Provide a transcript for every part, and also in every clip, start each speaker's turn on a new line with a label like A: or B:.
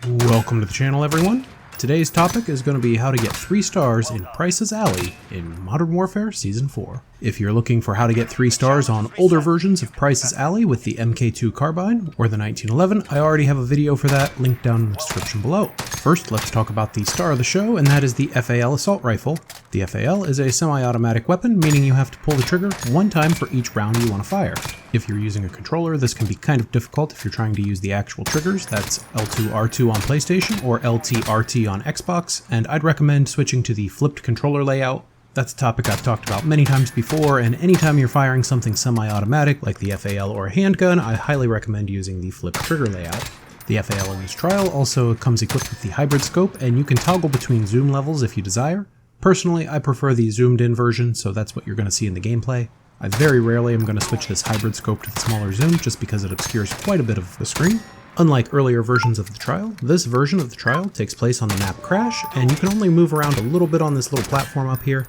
A: Welcome to the channel, everyone. Today's topic is going to be how to get 3 stars in Price's Alley in Modern Warfare Season 4. If you're looking for how to get 3 stars on older versions of Price's Alley with the MK2 carbine or the 1911, I already have a video for that linked down in the description below. First, let's talk about the star of the show, and that is the FAL assault rifle. The FAL is a semi-automatic weapon, meaning you have to pull the trigger one time for each round you want to fire. If you're using a controller, this can be kind of difficult if you're trying to use the actual triggers. That's L2-R2 on PlayStation or LT-RT on Xbox, and I'd recommend switching to the flipped controller layout. That's a topic I've talked about many times before, and anytime you're firing something semi-automatic like the FAL or a handgun, I highly recommend using the flipped trigger layout. The FAL in this trial also comes equipped with the hybrid scope, and you can toggle between zoom levels if you desire. Personally, I prefer the zoomed in version, so that's what you're going to see in the gameplay. I very rarely am going to switch this hybrid scope to the smaller zoom just because it obscures quite a bit of the screen. Unlike earlier versions of the trial, this version of the trial takes place on the map Crash, and you can only move around a little bit on this little platform up here.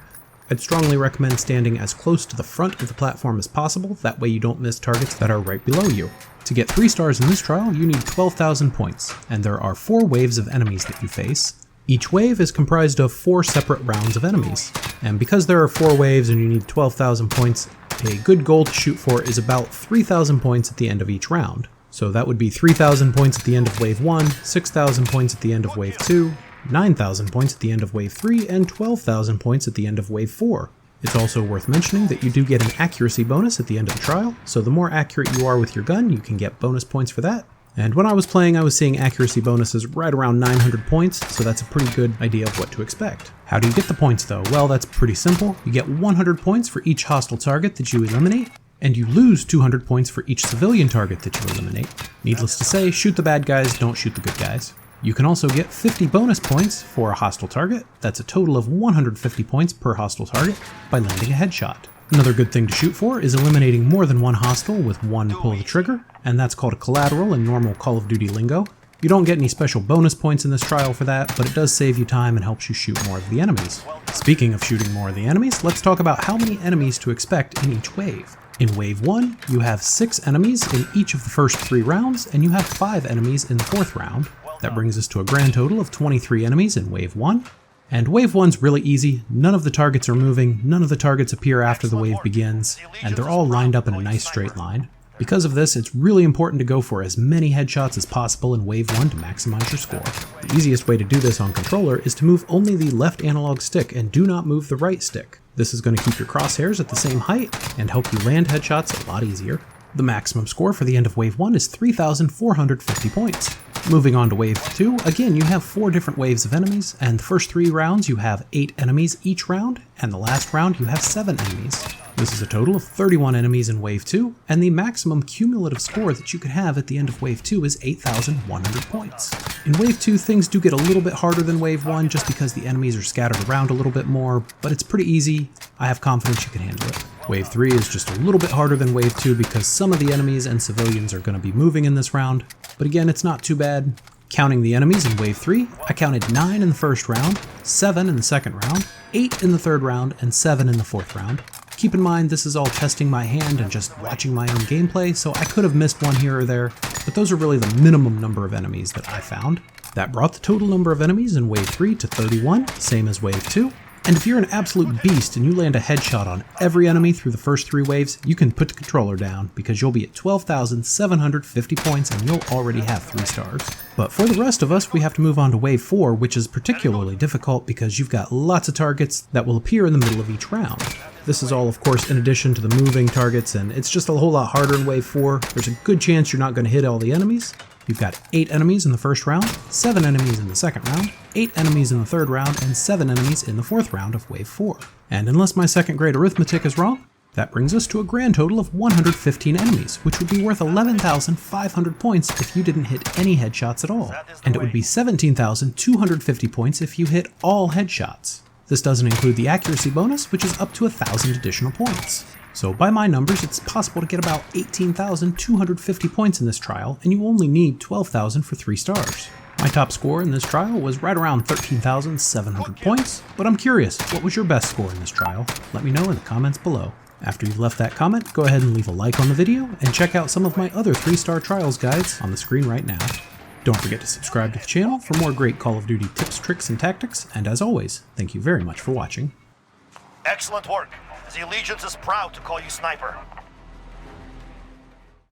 A: I'd strongly recommend standing as close to the front of the platform as possible, that way you don't miss targets that are right below you. To get 3 stars in this trial, you need 12,000 points, and there are 4 waves of enemies that you face. Each wave is comprised of 4 separate rounds of enemies, and because there are 4 waves and you need 12,000 points, a good goal to shoot for is about 3,000 points at the end of each round. So that would be 3,000 points at the end of wave 1, 6,000 points at the end of wave 2, 9,000 points at the end of wave 3, and 12,000 points at the end of wave 4. It's also worth mentioning that you do get an accuracy bonus at the end of the trial, so the more accurate you are with your gun, you can get bonus points for that. And when I was playing, I was seeing accuracy bonuses right around 900 points, so that's a pretty good idea of what to expect. How do you get the points though? Well, that's pretty simple. You get 100 points for each hostile target that you eliminate, and you lose 200 points for each civilian target that you eliminate. Needless to say, shoot the bad guys, don't shoot the good guys. You can also get 50 bonus points for a hostile target. That's a total of 150 points per hostile target by landing a headshot. Another good thing to shoot for is eliminating more than one hostile with one pull of the trigger, and that's called a collateral in normal Call of Duty lingo. You don't get any special bonus points in this trial for that, but it does save you time and helps you shoot more of the enemies. Speaking of shooting more of the enemies, let's talk about how many enemies to expect in each wave. In wave 1, you have 6 enemies in each of the first 3 rounds, and you have 5 enemies in the 4th round. That brings us to a grand total of 23 enemies in wave 1. And wave 1's really easy. None of the targets are moving, none of the targets appear after the wave begins, and they're all lined up in a nice straight line. Because of this, it's really important to go for as many headshots as possible in wave 1 to maximize your score. The easiest way to do this on controller is to move only the left analog stick and do not move the right stick. This is going to keep your crosshairs at the same height and help you land headshots a lot easier. The maximum score for the end of wave 1 is 3,450 points. Moving on to wave 2, again you have 4 different waves of enemies, and the first 3 rounds you have 8 enemies each round, and the last round you have 7 enemies. This is a total of 31 enemies in wave 2, and the maximum cumulative score that you could have at the end of wave 2 is 8,100 points. In wave 2 things do get a little bit harder than wave 1 just because the enemies are scattered around a little bit more, but it's pretty easy. I have confidence you can handle it. Wave 3 is just a little bit harder than wave 2 because some of the enemies and civilians are going to be moving in this round, but again it's not too bad. Counting the enemies in wave 3, I counted 9 in the first round, 7 in the second round, 8 in the third round, and 7 in the fourth round. Keep in mind this is all testing my hand and just watching my own gameplay, so I could have missed one here or there, but those are really the minimum number of enemies that I found. That brought the total number of enemies in wave 3 to 31, same as wave 2. And if you're an absolute beast and you land a headshot on every enemy through the first 3 waves, you can put the controller down because you'll be at 12,750 points and you'll already have 3 stars. But for the rest of us, we have to move on to wave 4, which is particularly difficult because you've got lots of targets that will appear in the middle of each round. This is all, of course, in addition to the moving targets, and it's just a whole lot harder in wave 4. There's a good chance you're not going to hit all the enemies. You've got 8 enemies in the first round, 7 enemies in the second round, 8 enemies in the third round, and 7 enemies in the fourth round of wave 4. And unless my second grade arithmetic is wrong, that brings us to a grand total of 115 enemies, which would be worth 11,500 points if you didn't hit any headshots at all. And it would be 17,250 points if you hit all headshots. This doesn't include the accuracy bonus, which is up to 1,000 additional points. So by my numbers, it's possible to get about 18,250 points in this trial, and you only need 12,000 for 3 stars. My top score in this trial was right around 13,700 points, but I'm curious, what was your best score in this trial? Let me know in the comments below. After you've left that comment, go ahead and leave a like on the video, and check out some of my other 3-star trials guides on the screen right now. Don't forget to subscribe to the channel for more great Call of Duty tips, tricks, and tactics, and as always, thank you very much for watching.
B: Excellent work. The Allegiance is proud to call you Sniper.